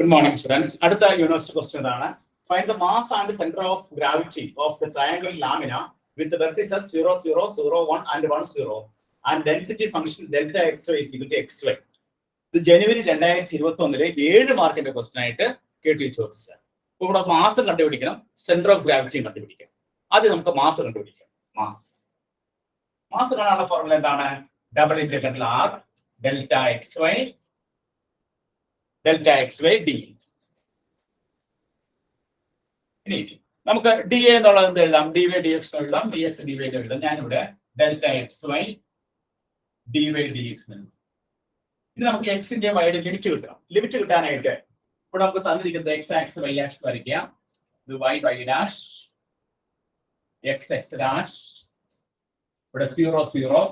Good morning, students. Adutha university question is find the mass and center of gravity of the triangle lamina with the vertices 0, 0, 0, 1 and 1, 0 and density function delta xy is equal to xy. The January 2021 മാർക്കിന്റെ question ആയിട്ട് കേട്ടി ചോദിച്ചത്. അപ്പോൾ ഇവിടെ mass കണ്ടുപിടിക്കണം, centre of gravity കണ്ടുപിടിക്കണം. ആദ്യം നമുക്ക് മാസ് കണ്ടുപിടിക്കാം. മാസ് കാണാനുള്ള ഫോർമുല എന്താണ്? Double integral r delta xy d. ഇനി നമുക്ക് dA എന്നുള്ളത് എന്ത് എഴുതാം? dy dx എഴുതാം, dx dy എഴുതാം. ഞാനിവിടെ ഡെൽറ്റ xy dy dx എഴുതാം. ഇനി നമുക്ക് എക്സിന്റെ വൈയുടെ ലിമിറ്റ് കിട്ടണം. ലിമിറ്റ് കിട്ടാനായിട്ട് ഇവിടെ നമുക്ക് തന്നിരിക്കുന്നത് എക്സ് ആക്സ് വൈ ആക്സ് വരയ്ക്കാം. ഇത് y y dash x x dash ഇവിടെ 0 0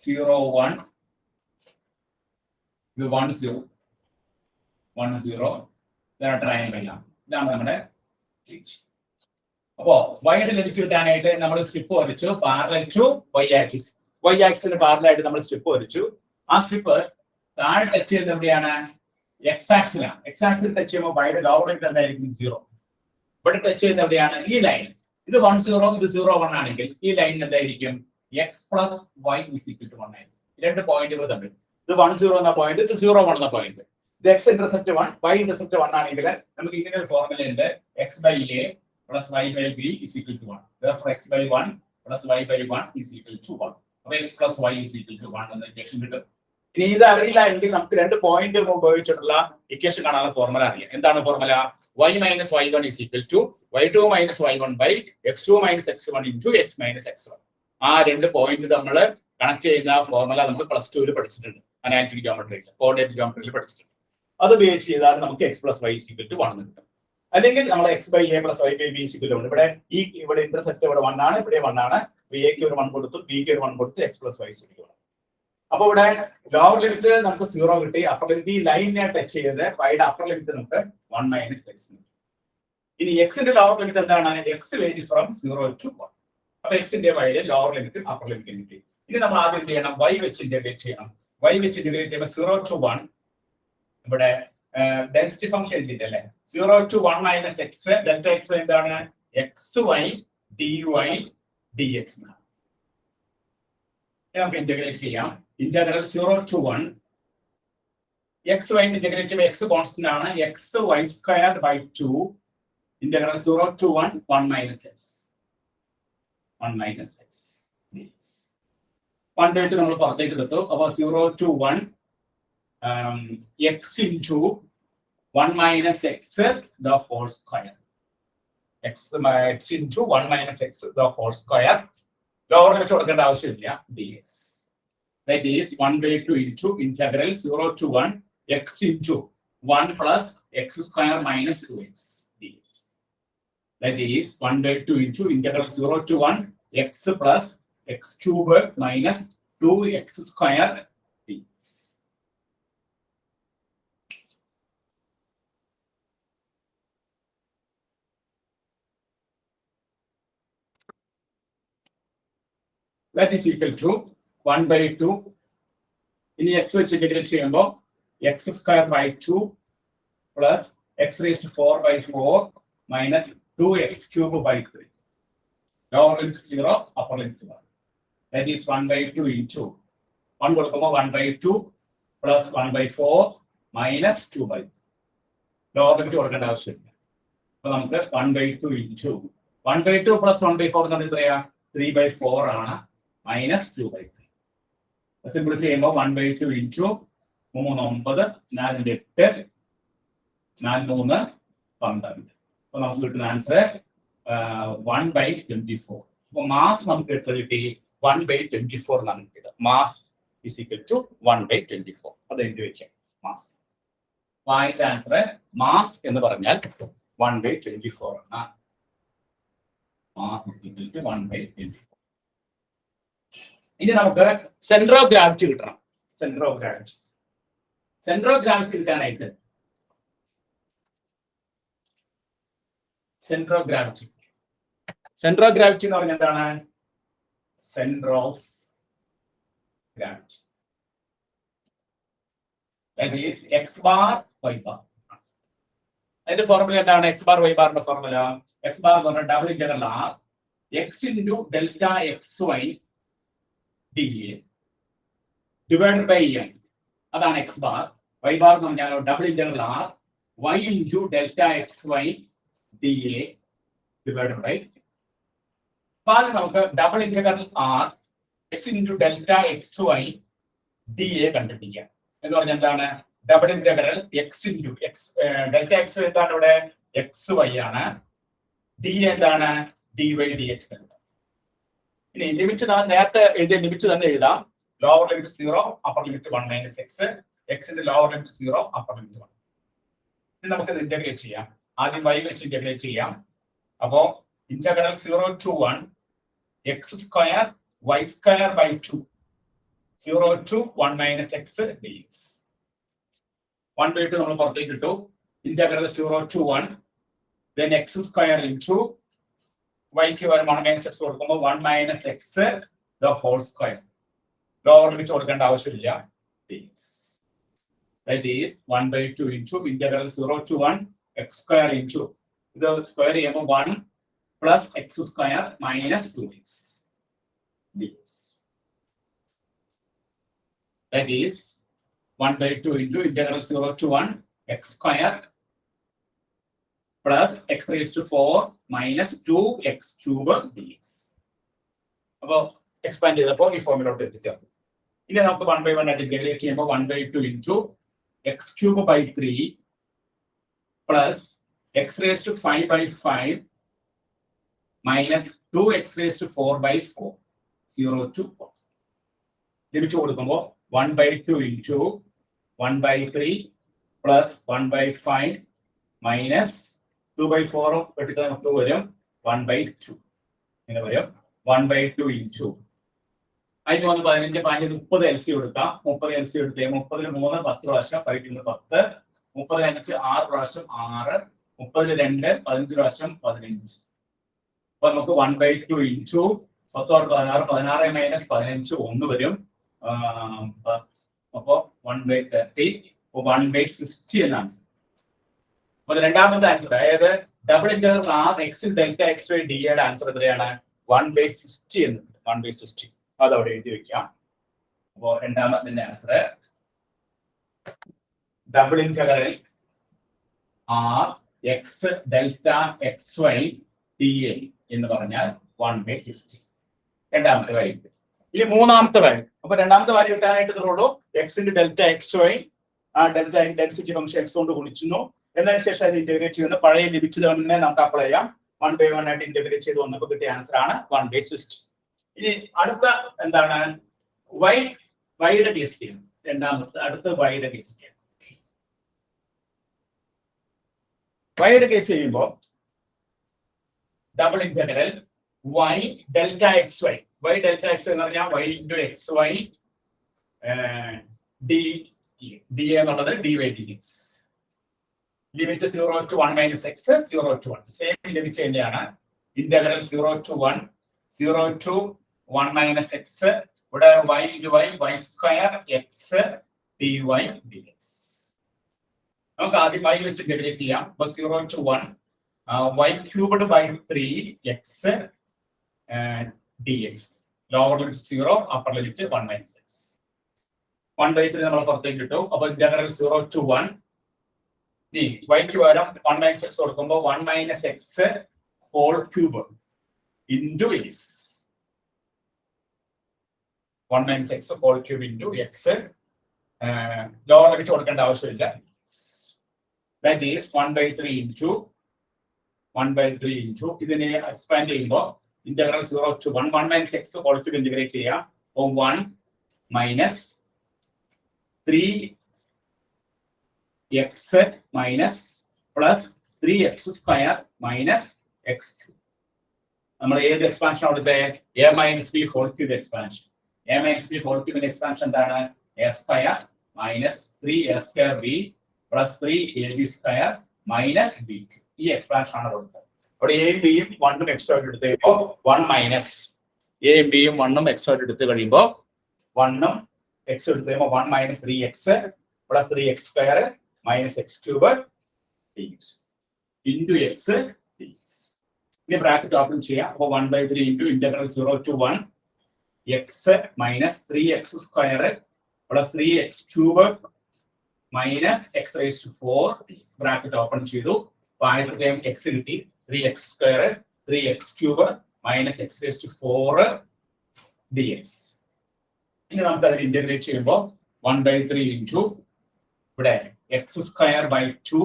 0 1 ഇത് 1 0 1 0 ഇതാണ് ട്രയാങ്കിൾ. ഇതാണ് നമ്മുടെ അപ്പോ വൈയുടെ ലിമിറ്റ് കിട്ടാനായിട്ട് നമ്മൾ സ്ട്രിപ്പ് വരച്ചു parallel to y axis. y ആക്സിന് പാരലൽ ആയിട്ട് നമ്മൾ സ്ട്രിപ്പ് വരച്ചു. ആ സ്ട്രിപ്പ് താഴെ ടച്ച് ചെയ്യുന്നത് എവിടെയാണ്? എക്സ് ആക്സിലാണ്. എക്സ് ആക്സിൽ ടച്ച് ചെയ്യുമ്പോൾ വൈയുടെ ലോവർ ലിമിറ്റ് എന്തായിരിക്കും? 0. ഇവിടെ ടച്ച് ചെയ്യുന്നത് എവിടെയാണ്? ഈ ലൈൻ. ഇത് 1 0 ഇത് 0 1 ആണെങ്കിൽ ഈ ലൈൻ എന്തായിരിക്കും? x plus y is equal to 1 ആയിരിക്കും. രണ്ട് പോയിന്റുകൾ തമ്മിൽ ഇത് 1 0 എന്ന പോയിന്റ്, ഇത് 0 1 എന്ന പോയിന്റ്. ഇത് x ഇന്റർസെപ്റ്റ് 1 y ഇന്റർസെപ്റ്റ് 1 ആണെങ്കിൽ നമുക്ക് ഇങ്ങനെ ഒരു ഫോർമുല ഉണ്ട്. x by a plus y by b is equal to 1. Therefore x by 1 plus y by 1 is equal to 1. അപ്പോൾ x plus y is equal to 1 എന്ന equation കിട്ടും. ഇനി ഇത് അറിയില്ല എങ്കിൽ നമുക്ക് രണ്ട് പോയിന്റ് ഉപയോഗിച്ചിട്ടുള്ള ഇക്വേഷൻ കാണാനുള്ള ഫോർമുല അറിയാം. എന്താണ് formula? y minus y1 is equal to y2 minus y1 by x2 minus x1 into x minus x1. ആ രണ്ട് പോയിന്റ് നമ്മൾ കണക്ട് ചെയ്യുന്ന ഫോർമുല നമ്മൾ പ്ലസ് 2 പഠിച്ചിട്ടുണ്ട്. അനാലിറ്റിക് ജോമെട്രിയിൽ, കോർഡിനേറ്റ് ജോമെട്രിയിൽ പഠിച്ചിട്ടുണ്ട്. അത് ഉപയോഗിച്ച് ചെയ്താൽ നമുക്ക് x plus y is equal to 1 എന്ന് കിട്ടും. അല്ലെങ്കിൽ നമ്മൾ x by a plus y by b is equal to 1. ഇവിടെ ഇന്റർസെപ്റ്റ് ഇവിടെ 1 ആണ്, ഇവിടെ 1 ആണ്. a ക്ക് ഒരു 1 കൊടുത്തു, b ക്ക് ഒരു 1 കൊടുത്തു, x plus y is equal to 1. അപ്പൊ ഇവിടെ ലോവർ ലിമിറ്റ് നമുക്ക് 0 കിട്ടി. അപ്പർ ലിമിറ്റ് ഈ ലൈനിനെ ടച്ച് ചെയ്ത് വൈഡ് അപ്പർ ലിമിറ്റ് നമുക്ക് 1 minus x. ഇനി എക്സിന്റെ ലോവർ ലിമിറ്റ് എന്താണ്? x varies from 0 to 1. അപ്പൊ എക്സിന്റെ wide lower limit upper limit കിട്ടി. ഇനി നമ്മൾ ആദ്യം എന്ത് ചെയ്യണം? y വെച്ച് ഇന്റഗ്രേറ്റ് ചെയ്യണം. y വെച്ച് ഇന്റഗ്രേറ്റ് ചെയ്യുമ്പോൾ 0 to 1 ഇവിടെ ഡെൻസിറ്റി ഫംഗ്ഷൻ എഴുതിയിട്ടല്ലേ? 0 to 1 minus x delta x എന്താണ്? xy dy dx എന്നാണ്. നമുക്ക് ഇന്റഗ്രേറ്റ് ചെയ്യാം. ഇന്റഗ്രൽ 0 to 1 xy ഇന്റഗ്രേറ്റ് ചെയ്യുമ്പോൾ x കോൺസ്റ്റന്റ് ആണ്. xy സ്ക്വയർഡ് ബൈ 2 ഇന്റഗ്രൽ 0 to 1 1 minus x 1 minus x dx. 1 by 2 നമ്മൾ പുറത്തേക്ക് എടുത്തു. അപ്പോൾ 0 to 1 x into 1 minus x the whole square. x into 1 minus x the whole square. Lower limit കൊടുക്കേണ്ട ആവശ്യമില്ല. dx. That is 1 by 2 into integral 0 to 1 x into 1 plus x square minus 2x dx. That is 1 by 2 into integral 0 to 1 x plus x cube minus 2x square dx. That is equal to 1 by 2. ഇനി x വെച്ച് integrate ചെയ്യുമ്പോൾ x square by 2 plus x raised to 4 by 4 minus 2x cube by 3. Lower limit 0, upper limit 1. That is 1 by 2 into 1 കൊടുക്കുമ്പോൾ 1 by 2 plus 1 by 4 minus 2 by 3. Lower limit കൊടുക്കേണ്ട ആവശ്യമില്ല. അപ്പോൾ നമുക്ക് 1 by 2 into 1 by 2 plus 1 by 4 എന്ന് പറഞ്ഞാൽ എത്രയാ? 3 by 4 ആണ്. minus 2 by 3. Simplify ചെയ്യുമ്പോൾ 1 by 2 into 3 9 4 8 4 3 12. അപ്പോൾ നമുക്ക് കിട്ടുന്ന ആൻസർ 1 by 24. അപ്പോൾ മാസ് നമുക്ക് എത്ര കിട്ടി? 1 by 24 എന്നാണ് കിട്ടിയത്. Mass is equal to 1 by 24. അത് എഴുതി വെക്കാം. മാസ് അതിന്റെ ആൻസർ മാസ് എന്ന് പറഞ്ഞാൽ 1 by 24 ആണ്. Mass is equal to 1 by 24. ഇനി നമുക്ക് സെന്റർ ഓഫ് ഗ്രാവിറ്റി കിട്ടണം. സെന്റർ ഓഫ് ഗ്രാവിറ്റി കിട്ടാനായിട്ട് സെന്റർ ഓഫ് ഗ്രാവിറ്റി എന്ന് പറഞ്ഞാൽ എന്താണ്? Centre of gravity. That is x bar y bar. അതിന്റെ ഫോർമുല എന്താണ്? എക്സ് ബാർ വൈ ബാറിന്റെ ഫോർമുല എക്സ് ബാർ എന്ന് പറഞ്ഞാൽ double integral r x into delta x y d a divided by n. അതാണ് x bar. Y bar എന്ന് പറഞ്ഞാൽ double integral R y into delta x y d a divided by. അപ്പൊ ആദ്യം നമുക്ക് double integral r x into delta x y d a കണ്ടുപിടിക്കാം. എന്ന് പറഞ്ഞാൽ എന്താണ്? Double integral x into x delta x y എന്താണ് ഇവിടെ? എക്സ് വൈ ആണ്. ഡി എന്താണ്? D y d x. ഇനി ലിമിറ്റ് നേരത്തെ എഴുതിയ ലിമിറ്റ് തന്നെ എഴുതാം. Lower limit 0, upper limit 1 minus x. എക്സിന്റെ ലോവർ ലിമിറ്റ് 0, അപ്പർ ലിമിറ്റ് 1. ഇനി നമുക്ക് ഇത് ഇന്റഗ്രേറ്റ് ചെയ്യാം. ആദ്യം y വെച്ച് ഇന്റഗ്രേറ്റ് ചെയ്യാം. അപ്പോ integral 0 to 1 x square y square by 2 0 to 1 minus x d x. 1/2 നമ്മൾ പുറത്തേക്ക് ഇട്ടു. ഇന്റഗ്രൽ 0 to 1 then x square into വൈക്ക് വരും 1 മൈനസ് എക്സ് കൊടുക്കുമ്പോൾ 1 minus x the whole square. Lower limit കൊടുക്കേണ്ട ആവശ്യമില്ല. That is 1/2 into integral 0 to 1 x square into ഇത് സ്ക്വയർ ചെയ്യുമ്പോൾ 1 plus x square minus 2x dx. That is 1/2 into integral 0 to 1 x square plus x raised to 4 minus 2x cube dx. അപ്പോൾ expand ചെയ്തപ്പോൾ ഈ ഫോമിലോട്ട് എത്തിച്ചേർന്നു. ഇനി നമുക്ക് 1/1 ആയിട്ട് integrate ചെയ്യുമ്പോൾ 1/2 into x cube by 3 plus x raised to 5 by 5 minus 2x raised to 4 by 4 0 to 4. Limit കൊടുക്കുമ്പോൾ 1/2 into 1/3 plus 1/5 minus 2/4 എടുക്കാൻ നമുക്ക് വരും 1/2 ഇങ്ങനെ വരും. 1/2 into അതിന് 15 15 30 എൽ സി കൊടുക്കാം. 30 എൽ സി എടുത്ത് 30 3 10 പ്രാവശ്യം 10 30 30 5 6 പ്രാവശ്യം 6 30 2 15 പ്രാവശ്യം 15. അപ്പൊ നമുക്ക് 1/2 into 10 16 16 മൈനസ് 15 1 വരും. അപ്പോ 1/30 1/60 എന്നാണ്. അപ്പൊ രണ്ടാമത്തെ ആൻസർ അതായത് double integral r x delta x y d യുടെ ആൻസർ എത്രയാണ്? 1/60 എന്ന്. 1/60 അതവിടെ എഴുതി വെക്കാം. അപ്പോ രണ്ടാമത്തെ answer double integral r x delta x y d a എന്ന് പറഞ്ഞാൽ 1/60. രണ്ടാമത്തെ വാല്യൂ. ഇനി മൂന്നാമത്തെ വാല്യൂ. അപ്പൊ രണ്ടാമത്തെ വാല്യൂ കിട്ടാനായിട്ട് ഇത്രയുള്ളൂ. എക്സിന്റെ ഡെൽറ്റ എക്സ് വൈ ആ ഡെൽറ്റ ഡെൻസിറ്റി ഫംഗ്ഷൻ എക്സ് കൊണ്ട് ഗുണിക്കുന്നു. എന്നതിന് ശേഷം അത് ഇന്റഗ്രേറ്റ് ചെയ്യുന്ന പഴയ ലിമിറ്റ് തന്നെ നമുക്ക് അപ്ലൈ ചെയ്യാം. 1/1 ആയിട്ട് ഇന്റഗ്രേറ്റ് ചെയ്ത് വന്നപ്പോൾ കിട്ടിയ ആൻസർ ആണ് 1/60. ഇനി അടുത്ത എന്താണ്? വൈയുടെ കേസ് ചെയ്യണം. രണ്ടാമത്തെ അടുത്ത വൈയുടെ കേസ് ചെയ്യണം. വൈയുടെ കേസ് ചെയ്യുമ്പോൾ double integral y delta x y. Y delta x എന്ന് പറഞ്ഞാൽ y into x y d എന്നുള്ളത് d y d x. Limit 0 to 1 minus x 0 to 1 same limit തന്നെയാണ്. Integral 0 to 1 0 to 1 minus x. ഇവിടെ y into y square x d y d x. നമുക്ക് ആദ്യം Y വെച്ച് integrate ചെയ്യാം. അപ്പൊ 0 to 1 y cubed by 3x dx. Lower limit 0, upper limit 1 minus X. 1/3 നമ്മൾ പുറത്തേക്ക് ഇട്ടു. അപ്പൊ ഇന്റഗ്രൽ 0 to 1 വൈക്ക് പകരം 1 മൈനസ് എക്സ് കൊടുക്കുമ്പോൾ 1 minus x whole cube into x. 1 minus x whole cube into x. Lower limit കൊടുക്കേണ്ട ആവശ്യമില്ല. That is 1/3 into 1/3 into ഇതിനെ എക്സ്പാൻഡ് ചെയ്യുമ്പോൾ integral 0 to 1 1 minus x whole cube integrate ചെയ്യാം. അപ്പോൾ 1 minus 3x minus plus 3x square minus x cube. നമ്മൾ ഏത് expansion അവിടുത്തെ a minus b whole cube expansion. A minus b whole ക്യൂബിന്റെ expansion എന്താണ്? A square minus 3a square B plus 3ab square minus B. ഈ expansion ആണ് കൊടുത്തത്. അവിടെ എയും ബിയും 1ഉം എക്സ് ആയിട്ട് എടുത്ത് കഴിയുമ്പോൾ 1 മൈനസ് എയും ബിയും 1ഉം എക്സ് ആയിട്ട് എടുത്ത് കഴിയുമ്പോൾ 1ഉം എക്സ് എടുത്ത് കഴിയുമ്പോൾ 1 minus 3x plus 3x square minus x cube dx into x dx. In bracket open ചെയ്യാം. അപ്പോൾ 1/3 into integral 0 to 1 x minus 3x square plus 3x cube minus x raised to 4 dx. Bracket open ചെയ്തു. അപ്പോൾ ആദ്യത്തെ term x കിട്ടി. 3x square 3x cube minus x raised to 4 dx. ഇനി നമുക്ക് അതിനെ integrate ചെയ്യുമ്പോൾ 1/3 into ഇവിടെ x square by 2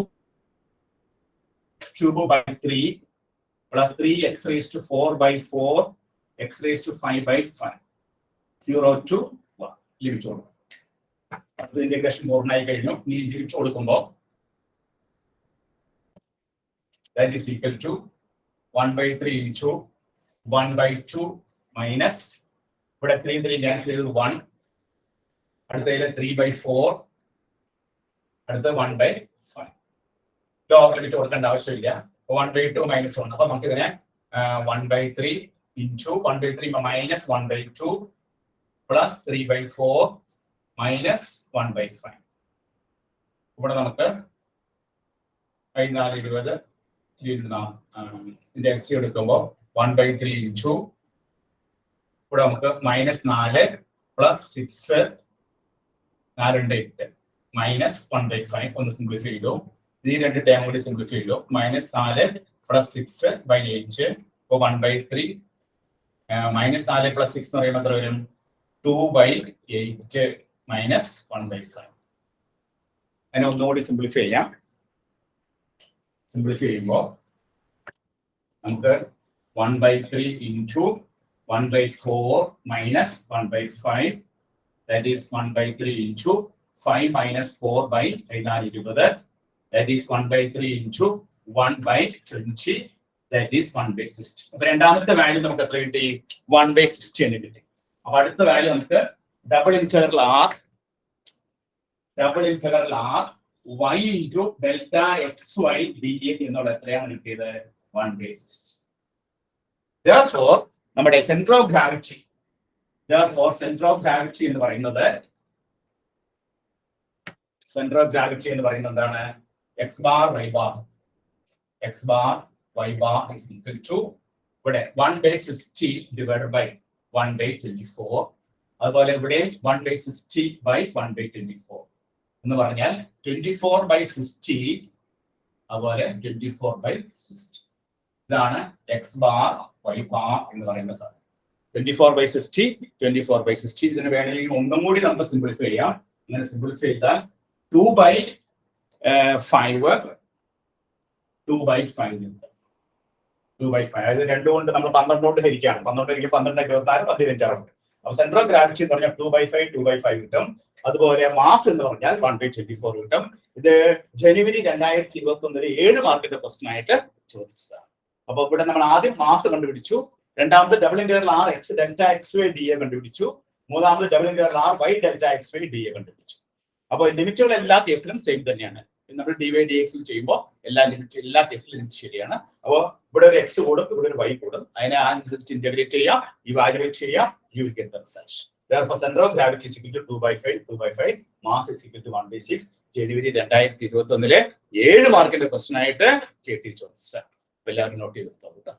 x cube by 3 plus 3x raised to 4 by 4 x raised to 5 by 5 0 to 1 limit കൊടുക്കും. അടുത്ത ഇന്റഗ്രേഷൻ പൂർണ്ണമായി കഴിഞ്ഞു. ഇനി ലിമിറ്റ് കൊടുക്കുമ്പോൾ that is equal to 1/3 into 1/2 minus ഇവിടെ 3 ക്യാൻസൽ ചെയ്തത് 1 അടുത്തതിൽ 3/4 അടുത്ത 1/5 ലോവർ ലിമിറ്റ് കൊടുക്കേണ്ട ആവശ്യമില്ല. 1/2 minus 1 അപ്പൊ നമുക്ക് ഇതിനെ 1/3 into 1/3 minus 1/2 plus 3/4 minus 1/5 ഇവിടെ നമുക്ക് 14 ഇതിന്റെ എക്സ് എടുക്കുമ്പോൾ 1/3 into ഇവിടെ നമുക്ക് -4 plus 6 4 8 minus 1/5 ഒന്ന് സിംപ്ലിഫൈ ചെയ്തു. ഈ രണ്ട് ടേം കൂടി സിംപ്ലിഫൈ ചെയ്തു. -4 plus 6 by 8 അപ്പോൾ 1/3 -4 plus 6 എന്ന് പറയുമ്പോൾ എത്ര വരും 2/8 minus 1/5. അതിനെ ഒന്നുകൂടി സിംപ്ലിഫൈ ചെയ്യാം. സിംപ്ലിഫൈ ചെയ്യുമ്പോൾ നമുക്ക് 1/3 into 1/4 minus 1/5 that is 1/3 into 5 minus 4 by 20 that is 1/3 into 1/20 that is 1/60. അപ്പോൾ രണ്ടാമത്തെ വാല്യൂ നമുക്ക് എത്ര കിട്ടി 1/60 എന്ന് കിട്ടി. അപ്പോൾ അടുത്ത വാല്യൂ നമുക്ക് double integral r y into delta xy dx എന്നുള്ള എത്രയാണ് കിട്ടിയത് 1/60. Therefore നമ്മുടെ സെന്റർ ഓഫ് ഗ്രാവിറ്റി എന്ന് പറയുന്നത് എന്താണ് x bar y bar is equal to ഇവിടെ 1/60 divided by 1/24 അതുപോലെ ഇവിടെ 1/60 by 1/24 എന്ന് പറഞ്ഞാൽ 24/60 അതുപോലെ 24/60 ഇതാണ് x bar y bar എന്ന് പറയുന്ന സാധനം. 24/60 ഇതിന് വേണമെങ്കിൽ ഒന്നും കൂടി നമുക്ക് സിംപ്ലിഫൈ ചെയ്യാം. ഇങ്ങനെ സിംപ്ലിഫൈ ചെയ്താൽ 2/5 അതായത് 2 കൊണ്ട് നമ്മൾ 12 കൊണ്ട് ഹരിക്കുകയാണ്. 12 24 15 അപ്പൊ സെന്റർ ഓഫ് ഗ്രാവിറ്റി എന്ന് പറഞ്ഞാൽ 2/5 കിട്ടും. അതുപോലെ മാസ് എന്ന് പറഞ്ഞാൽ 1/24 കിട്ടും. ഇത് ജനുവരി 2021 7 മാർക്കിന്റെ ക്വസ്റ്റ്യൻ ആയിട്ട് ചോദിച്ചതാണ്. അപ്പൊ ഇവിടെ നമ്മൾ ആദ്യം മാസ് കണ്ടുപിടിച്ചു. രണ്ടാമത് double integral r x delta xy dA കണ്ടുപിടിച്ചു. മൂന്നാമത് double integral r y delta xy dA കണ്ടുപിടിച്ചു. അപ്പോൾ ലിമിറ്റുകൾ എല്ലാ കേസിലും സെയിം തന്നെയാണ്. നമ്മൾ dy/dx ചെയ്യുമ്പോൾ എല്ലാ കേസിലും ലിമിറ്റ് ശരിയാണ്. അപ്പോൾ ഇവിടെ ഒരു x കൂടും, ഇവിടെ ഒരു y കൂടും. അതിനെ അനുസരിച്ച് ഇന്റഗ്രേറ്റ് ചെയ്യാം, ഇവാലുവേറ്റ് ചെയ്യാം, you will get the result. Therefore center of gravity is equal to 2/5, mass is equal to 1/6. ജനുവരി 2021 7 മാർക്കിന്റെ ക്വസ്റ്റ്യൻ ആയിട്ട് കേട്ടി ചോദിച്ചത്. എല്ലാവരും നോട്ട് ചെയ്തെടുത്തോ കേട്ടോ.